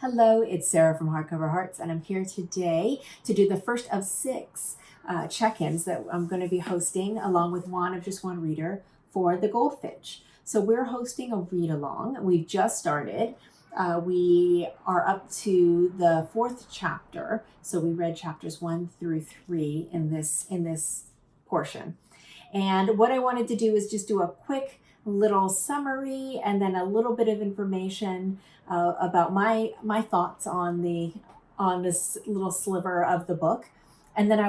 Hello, it's Sarah from Hardcover Hearts, and I'm here today to do the first of 6 check-ins that I'm going to be hosting along with Juan of Just Juan Reader for the Goldfinch. So we're hosting a read-along. We've just started. We are up to the 4th chapter. So we read chapters 1 through 3 in this portion. And what I wanted to do is just do a quick little summary and then a little bit of information about my thoughts on this little sliver of the book. And then I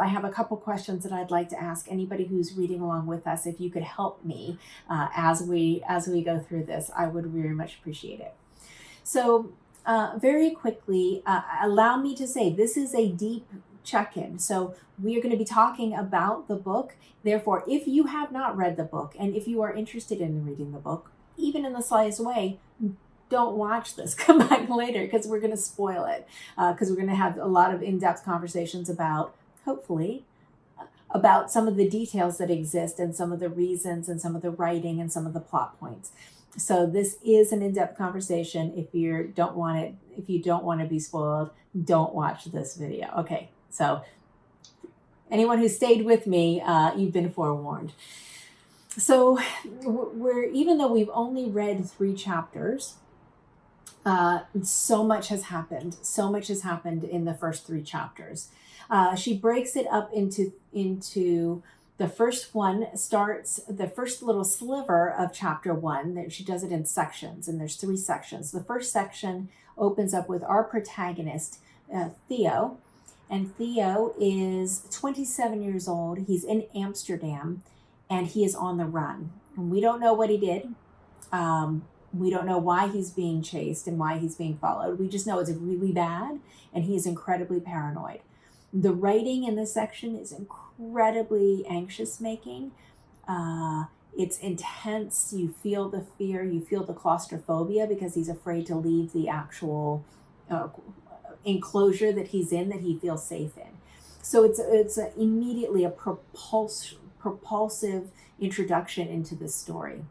have a couple questions that I'd like to ask anybody who's reading along with us. If you could help me as we go through this, I would very much appreciate it. So very quickly, allow me to say this is a deep check-in. So we are going to be talking about the book. Therefore, if you have not read the book and if you are interested in reading the book, even in the slightest way, don't watch this. Come back later because we're going to spoil it. Because we're going to have a lot of in-depth conversations hopefully, about some of the details that exist and some of the reasons and some of the writing and some of the plot points. So this is an in-depth conversation. If you don't want to be spoiled, don't watch this video. Okay, so anyone who stayed with me, you've been forewarned. So even though we've only read 3 chapters, so much has happened. So much has happened in the first 3 chapters. She breaks it up into the first one starts, the first little sliver of chapter 1, she does it in sections, and there's 3 sections. The first section opens up with our protagonist, Theo, and Theo is 27 years old. He's in Amsterdam, and he is on the run. And we don't know what he did. We don't know why he's being chased and why he's being followed. We just know it's really bad, and he is incredibly paranoid. The writing in this section is incredibly anxious-making. It's intense. You feel the fear. You feel the claustrophobia because he's afraid to leave the actual enclosure that he's in, that he feels safe in. So it's immediately a propulsive introduction into this story.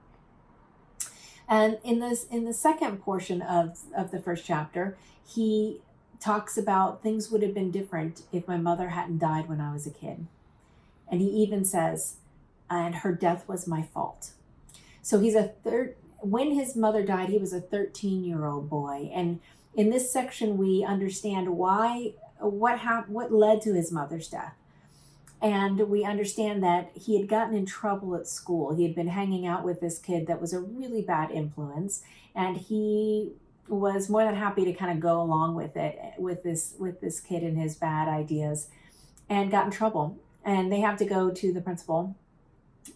And in the second portion of the first chapter, he talks about things would have been different if my mother hadn't died when I was a kid. And he even says, and her death was my fault. So when his mother died, he was a 13-year-old boy. And in this section, we understand what led to his mother's death. And we understand that he had gotten in trouble at school. He had been hanging out with this kid that was a really bad influence. And he was more than happy to kind of go along with it, with this kid and his bad ideas, and got in trouble. And they have to go to the principal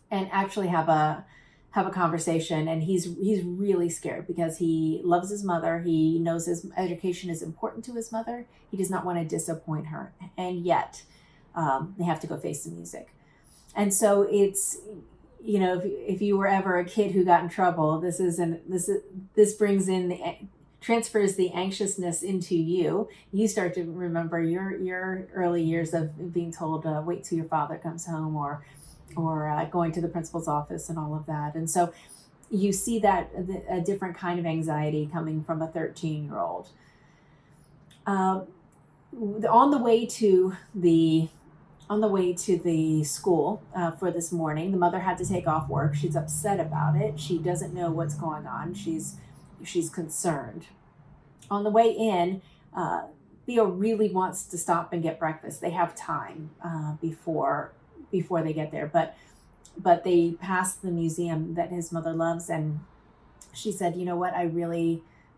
and actually have a conversation. And he's really scared because he loves his mother. He knows his education is important to his mother. He does not want to disappoint her. And yet they have to go face the music. And so it's, if you were ever a kid who got in trouble, this transfers the anxiousness into you. You start to remember your early years of being told, wait till your father comes home, or going to the principal's office and all of that. And so you see that a different kind of anxiety coming from a 13-year-old. On the way to the school for this morning, the mother had to take off work. She's upset about it. She doesn't know what's going on. She's concerned. On the way in, Theo really wants to stop and get breakfast. They have time before they get there, but they pass the museum that his mother loves, and she said, "You know what?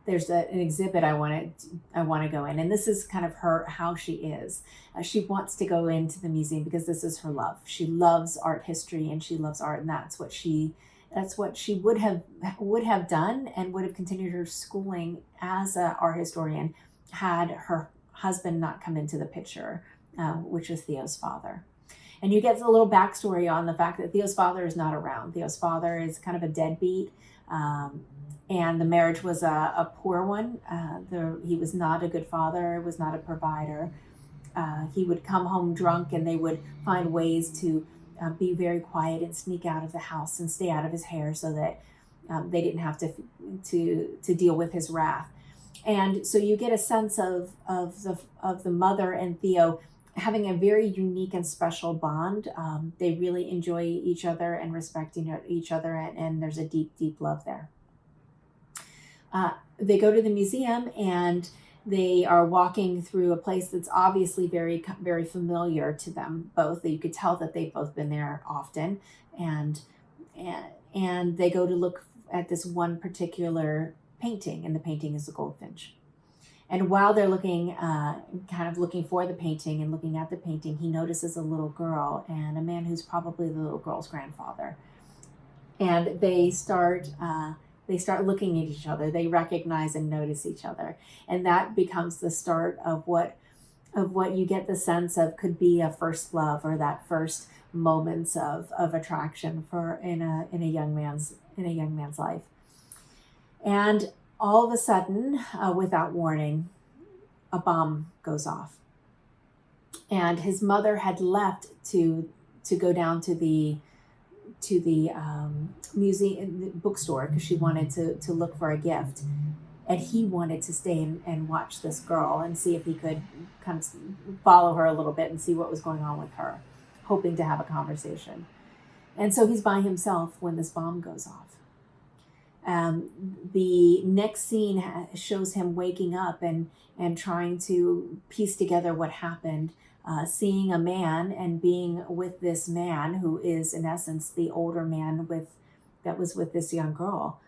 There's an exhibit I want to go in," and this is kind of how she is. She wants to go into the museum because this is her love. She loves art history, and she loves art, and that's what she would have done and would have continued her schooling as an art historian had her husband not come into the picture, which was Theo's father. And you get a little backstory on the fact that Theo's father is not around. Theo's father is kind of a deadbeat, and the marriage was a poor one. He was not a good father, was not a provider. He would come home drunk, and they would find ways to be very quiet and sneak out of the house and stay out of his hair so that they didn't have to deal with his wrath. And so you get a sense of the mother and Theo having a very unique and special bond. They really enjoy each other and respecting each other, and there's a deep, deep love there. They go to the museum, and they are walking through a place that's obviously very, very familiar to them both. You could tell that they've both been there often, and they go to look at this one particular painting, and the painting is the goldfinch. And while they're looking, kind of looking for the painting and looking at the painting, he notices a little girl and a man who's probably the little girl's grandfather. And they start looking at each other. They recognize and notice each other, and that becomes the start of what you get the sense of could be a first love, or that first moments of attraction in a young man's life. And all of a sudden, without warning, a bomb goes off. And his mother had left to go down to the museum bookstore because she wanted to look for a gift. And he wanted to stay and watch this girl and see if he could kind of follow her a little bit and see what was going on with her, hoping to have a conversation. And so he's by himself when this bomb goes off. The next scene shows him waking up and trying to piece together what happened, seeing a man and being with this man who is in essence the older man that was with this young girl.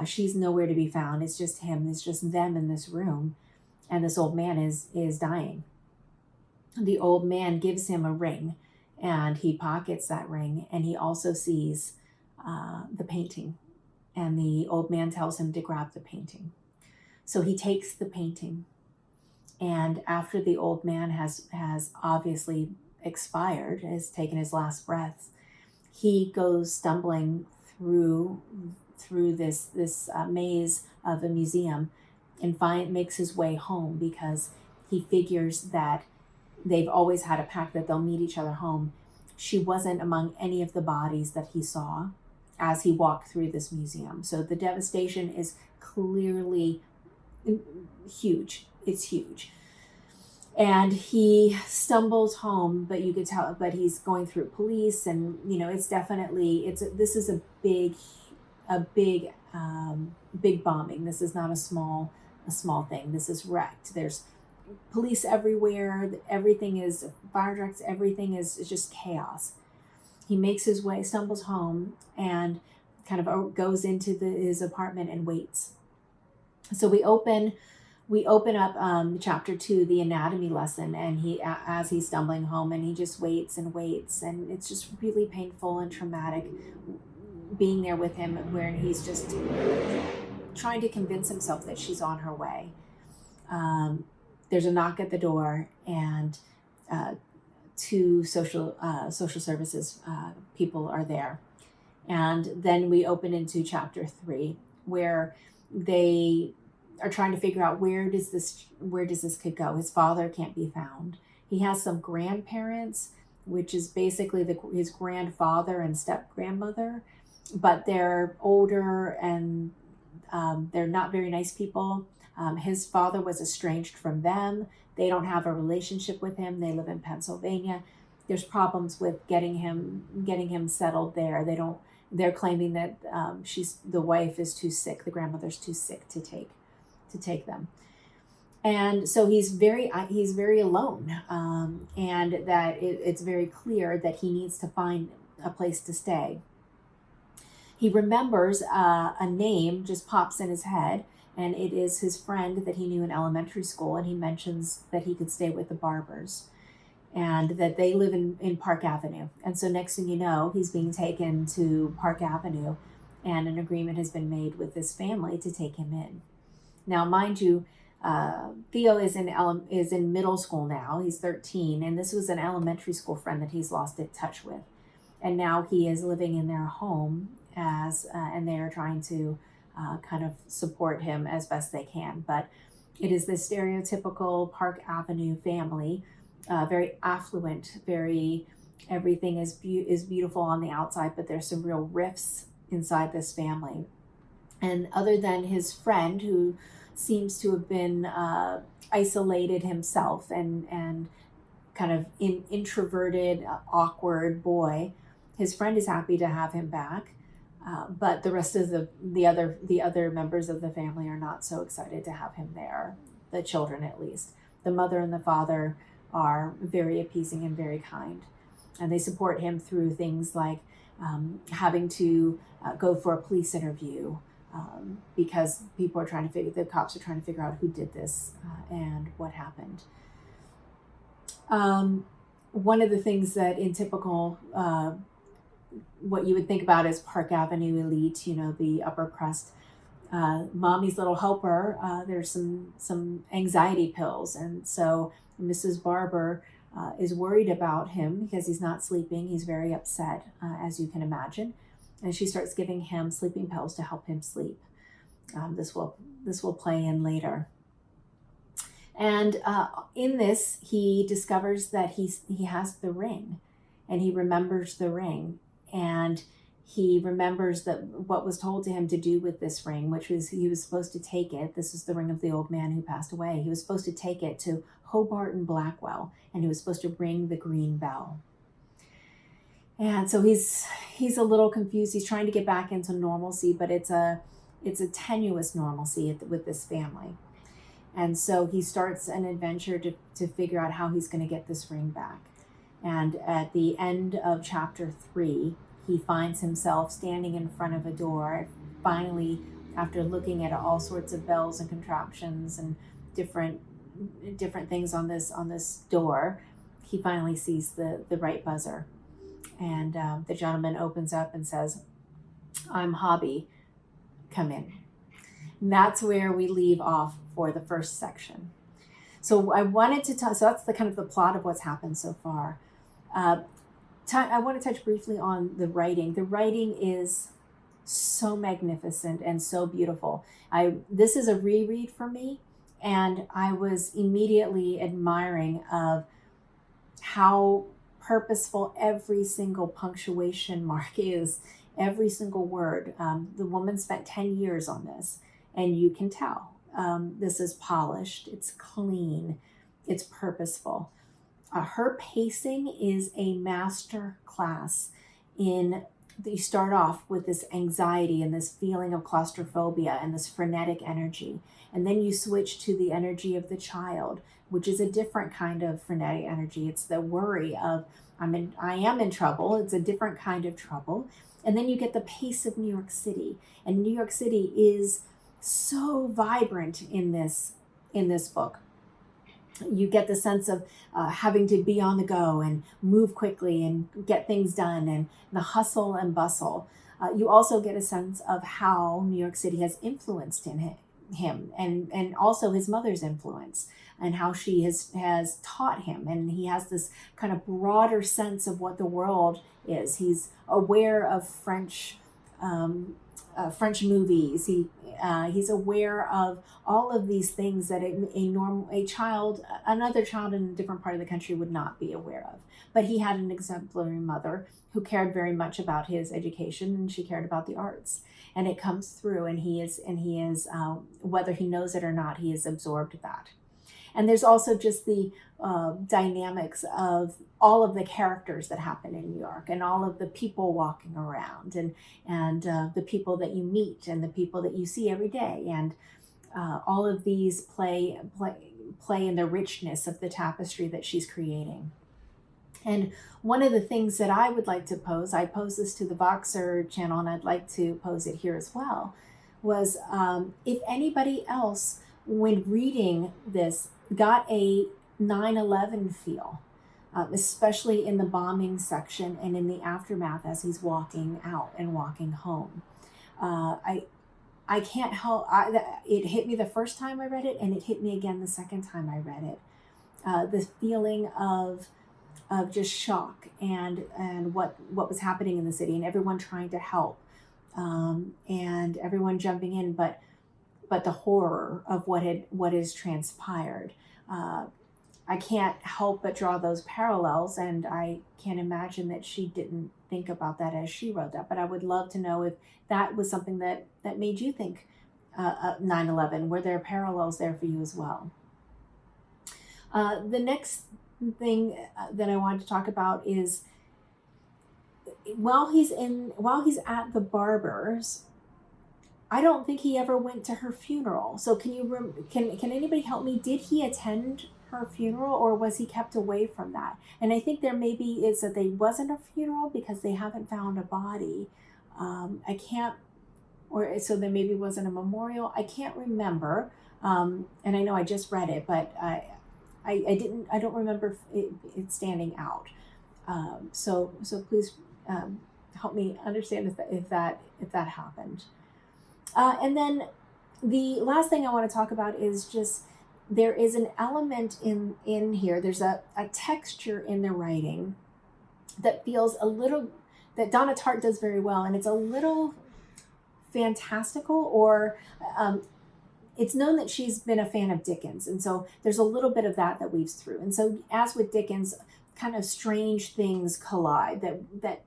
She's nowhere to be found. It's just him. It's just them in this room, and this old man is dying. The old man gives him a ring, and he pockets that ring, and he also sees the painting. And the old man tells him to grab the painting. So he takes the painting. And after the old man has obviously expired, has taken his last breaths, he goes stumbling through this maze of a museum and makes his way home, because he figures that they've always had a pact that they'll meet each other home. She wasn't among any of the bodies that he saw as he walked through this museum. So the devastation is clearly huge. It's huge. And he stumbles home, but you could tell, but he's going through police, and it's definitely, this is a big bombing. This is not a small thing. This is wrecked. There's police everywhere. Everything is fire trucks. Everything is just chaos. He makes his way, stumbles home, and kind of goes into his apartment and waits. So we open up chapter 2, the anatomy lesson, and as he's stumbling home, and he just waits and waits, and it's just really painful and traumatic being there with him, where he's just trying to convince himself that she's on her way. There's a knock at the door, and two social services people are there. And then we open into chapter 3, where they are trying to figure out where does this kid go. His father can't be found. He has some grandparents, which is basically his grandfather and step grandmother, but they're older and they're not very nice people. His father was estranged from them. They don't have a relationship with him. They live in Pennsylvania. There's problems with getting him settled there. They're claiming that the wife is too sick. The grandmother's too sick to take them. And so he's very alone. And that it's very clear that he needs to find a place to stay. He remembers a name just pops in his head, and it is his friend that he knew in elementary school, and he mentions that he could stay with the Barbers and that they live in Park Avenue. And so next thing you know, he's being taken to Park Avenue, and an agreement has been made with this family to take him in. Now, mind you, Theo is in middle school now. He's 13, and this was an elementary school friend that he's lost touch with. And now he is living in their home and they are trying to kind of support him as best they can. But it is this stereotypical Park Avenue family, very affluent, everything is beautiful on the outside, but there's some real rifts inside this family. And other than his friend, who seems to have been isolated himself and kind of introverted, awkward boy. His friend is happy to have him back, but the rest of the other members of the family are not so excited to have him there. The children, at least. The mother and the father are very appeasing and very kind, and they support him through things like having to go for a police interview because the cops are trying to figure out who did this and what happened. One of the things that in typical, what you would think about as Park Avenue elite, the upper crust, mommy's little helper, there's some anxiety pills. And so Mrs. Barber is worried about him because he's not sleeping. He's very upset, as you can imagine. And she starts giving him sleeping pills to help him sleep. This will play in later. And in this, he discovers that he has the ring, and he remembers the ring, and he remembers that what was told to him to do with this ring, which was he was supposed to take it. This is the ring of the old man who passed away. He was supposed to take it to Hobart and Blackwell, and he was supposed to ring the green bell. And so he's a little confused. He's trying to get back into normalcy, but it's a tenuous normalcy with this family. And so he starts an adventure to figure out how he's going to get this ring back. And at the end of chapter 3, he finds himself standing in front of a door. Finally, after looking at all sorts of bells and contraptions and different things on this door, he finally sees the right buzzer. And the gentleman opens up and says, "I'm Hobby, come in." And that's where we leave off for the first section. So I wanted to so that's the kind of the plot of what's happened so far. I want to touch briefly on the writing. The writing is so magnificent and so beautiful. This is a reread for me, and I was immediately admiring of how purposeful every single punctuation mark is, every single word. The woman spent 10 years on this, and you can tell. This is polished, it's clean, it's purposeful. Her pacing is a master class in you start off with this anxiety and this feeling of claustrophobia and this frenetic energy. And then you switch to the energy of the child, which is a different kind of frenetic energy. It's the worry of, I am in trouble. It's a different kind of trouble. And then you get the pace of New York City. And New York City is so vibrant in this book. You get the sense of having to be on the go and move quickly and get things done, and the hustle and bustle. You also get a sense of how New York City has influenced him and also his mother's influence, and how she has taught him. And he has this kind of broader sense of what the world is. He's aware of French movies. He's aware of all of these things that another child in a different part of the country would not be aware of. But he had an exemplary mother who cared very much about his education, and she cared about the arts, and it comes through. And he is whether he knows it or not, he has absorbed that. And there's also just the dynamics of all of the characters that happen in New York, and all of the people walking around, and the people that you meet, and the people that you see every day, and all of these play in the richness of the tapestry that she's creating. And one of the things that I would like to pose, I posed this to the Voxer channel, and I'd like to pose it here as well, was if anybody else, when reading this, got a 9/11 feel, especially in the bombing section and in the aftermath as he's walking out and walking home. I can't help, it hit me the first time I read it, and it hit me again the second time I read it. The feeling of just shock and what was happening in the city, and everyone trying to help, and everyone jumping in, but the horror of what has transpired. I can't help but draw those parallels, and I can't imagine that she didn't think about that as she wrote that. But I would love to know if that was something that made you think 9/11? Were there parallels there for you as well? The next thing that I wanted to talk about is while he's at the barber's, I don't think he ever went to her funeral. So can anybody help me? Did he attend her funeral, or was he kept away from that? And I think there maybe is that there wasn't a funeral because they haven't found a body. I can't, or so there maybe wasn't a memorial. I can't remember. And I know I just read it, but I don't remember it standing out. So please help me understand if that happened. And then the last thing I want to talk about is just there is an element in here. There's a texture in the writing that feels a little, that Donna Tartt does very well, and it's a little fantastical, or it's known that she's been a fan of Dickens, and so there's a little bit of that weaves through. And so as with Dickens, kind of strange things collide that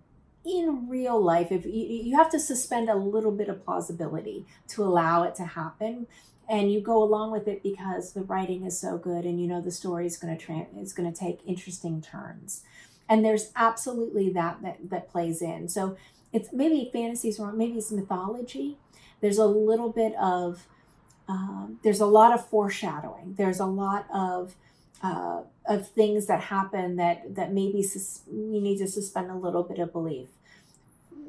in real life, if you have to suspend a little bit of plausibility to allow it to happen, and you go along with it because the writing is so good, and you know the story is going to take interesting turns, and there's absolutely that plays in. So it's maybe fantasy's wrong, maybe it's mythology. There's a little bit of there's a lot of foreshadowing. There's a lot of things that happen that maybe you need to suspend a little bit of belief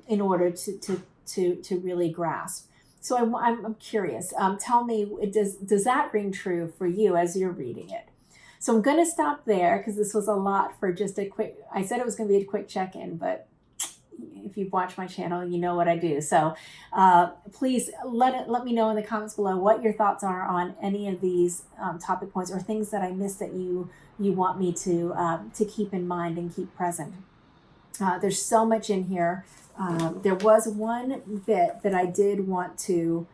in order to really grasp. So I'm curious. Tell me, does that ring true for you as you're reading it? So I'm going to stop there because this was a lot for just a quick. I said it was going to be a quick check-in, but if you've watched my channel, you know what I do. So please let me know in the comments below what your thoughts are on any of these topic points or things that I missed that you want me to keep in mind and keep present. There's so much in here. There was one bit that I did want to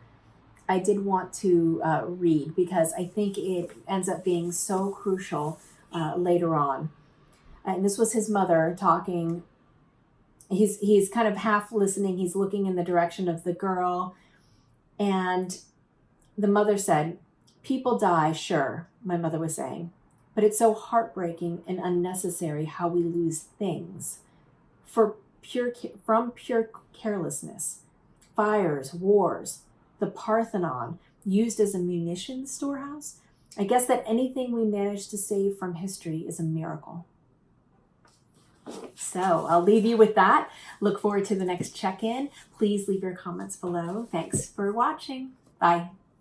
read because I think it ends up being so crucial later on. And this was his mother talking. He's kind of half listening. He's looking in the direction of the girl. And the mother said, "People die, sure," my mother was saying, "but it's so heartbreaking and unnecessary how we lose things from pure carelessness. Fires, wars, the Parthenon used as a munitions storehouse. I guess that anything we manage to save from history is a miracle." So I'll leave you with that. Look forward to the next check-in. Please leave your comments below. Thanks for watching. Bye.